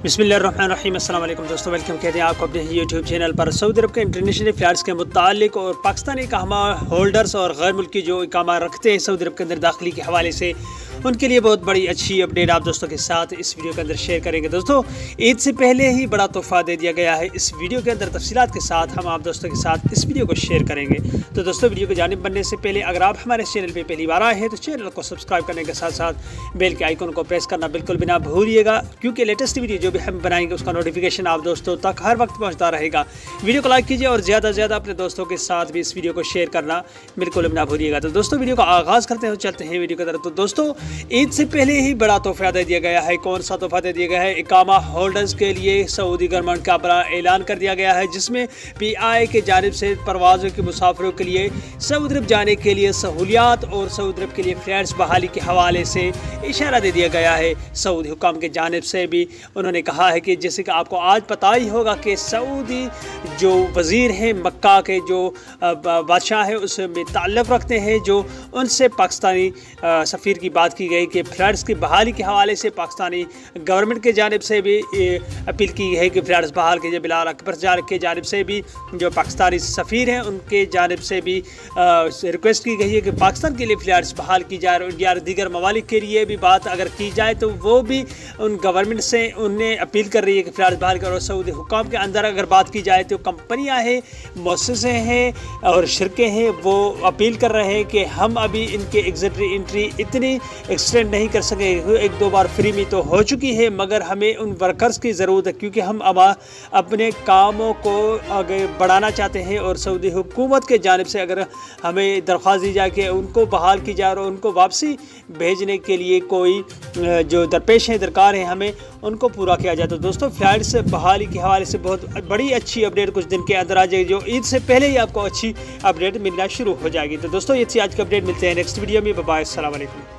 बिस्मिल्लाहिर्रहमानिर्रहीम अस्सलाम वालेकुम दोस्तों, वेलकम कहते हैं आपको अपने यूट्यूब चैनल पर। सऊदी अरब के इंटरनेशनल फ़्लाइट्स के मुतालिक और पाकिस्तानी इकामा होल्डर्स और गैर मुल्की जो इकामा रखते हैं सऊदी अरब के अंदर दाखिली के हवाले से, उनके लिए बहुत बड़ी अच्छी अपडेट आप दोस्तों के साथ इस वीडियो के अंदर शेयर करेंगे। दोस्तों, ईद से पहले ही बड़ा तोहफा दे दिया गया है। इस वीडियो के अंदर तफसीलात के साथ हम आप दोस्तों के साथ इस वीडियो को शेयर करेंगे। तो दोस्तों, वीडियो को जानिब बनने से पहले अगर आप हमारे चैनल पर पहली बार आए हैं तो चैनल को सब्सक्राइब करने के साथ साथ बेल के आइकन को प्रेस करना बिल्कुल भी ना भूलिएगा, क्योंकि लेटेस्ट वीडियो जो भी हम बनाएंगे उसका नोटिफिकेशन आप दोस्तों तक हर वक्त पहुंचता रहेगा। वीडियो को लाइक कीजिए और ज़्यादा से ज़्यादा अपने दोस्तों के साथ भी इस वीडियो को शेयर करना बिल्कुल भी ना भूलिएगा। तो दोस्तों, वीडियो का आगाज़ करते हैं, चलते हैं वीडियो की तरफ। तो दोस्तों, ईद से पहले ही बड़ा तोहफा दे दिया गया है। कौन सा तोहफा दे दिया गया है? इकामा होल्डर्स के लिए सऊदी गवर्नमेंट का बड़ा ऐलान कर दिया गया है, जिसमें PI के जानिब से परवाज़ों के मुसाफिरों के लिए सऊदी अरब जाने के लिए सहूलियात और सऊदी अरब के लिए फ़्लाइट्स बहाली के हवाले से इशारा दे दिया गया है। सऊदी हुकाम के जानिब से भी उन्होंने कहा है कि जैसे कि आपको आज पता ही होगा कि सऊदी जो वज़ीर हैं मक्का के, जो बादशाह है उसमें ताल्लुक़ रखते हैं, जो उनसे पाकिस्तानी सफ़ीर की बात की गई कि फ़्लाइट्स की बहाली के हवाले से पाकिस्तानी गवर्नमेंट के जानिब से भी अपील की है कि फ़्लाइट्स बहाल कीजिए। बिलाल अकबर के जानिब से भी जो पाकिस्तानी सफ़ीर हैं उनके जानिब से भी रिक्वेस्ट की गई है कि पाकिस्तान के लिए फ़्लाइट्स बहाल की जाए। और इंडिया और दीगर ममालिक के लिए भी बात अगर की जाए तो वो भी उन गवर्नमेंट से उन्हें अपील कर रही है कि फ़्लाइट्स बहाल करो। सऊदी हुकाम के अंदर अगर बात की जाए तो कंपनियां हैं, मुअस्ससे हैं और शिरके हैं, वो अपील कर रहे हैं कि हम अभी इनके एंट्री इतनी एक्सटेंड नहीं कर सके। एक दो बार फ्री में तो हो चुकी है, मगर हमें उन वर्कर्स की ज़रूरत है, क्योंकि हम अपने कामों को आगे बढ़ाना चाहते हैं। और सऊदी हुकूमत के जानिब से अगर हमें दरख्वास्त दी जाए कि उनको बहाल की जाए और उनको वापसी भेजने के लिए कोई जो दरपेश हैं दरकार हैं, हमें उनको पूरा किया जाए। तो दोस्तों, फ़्लाइट्स बहाली के हवाले से बहुत बड़ी अच्छी अपडेट कुछ दिन के अंदर आ जाएगी, जो ईद से पहले ही आपको अच्छी अपडेट मिलना शुरू हो जाएगी। तो दोस्तों, ये थी आज की अपडेट। मिलते हैं नेक्स्ट वीडियो में। बाय बाय, अस्सलाम वालेकुम।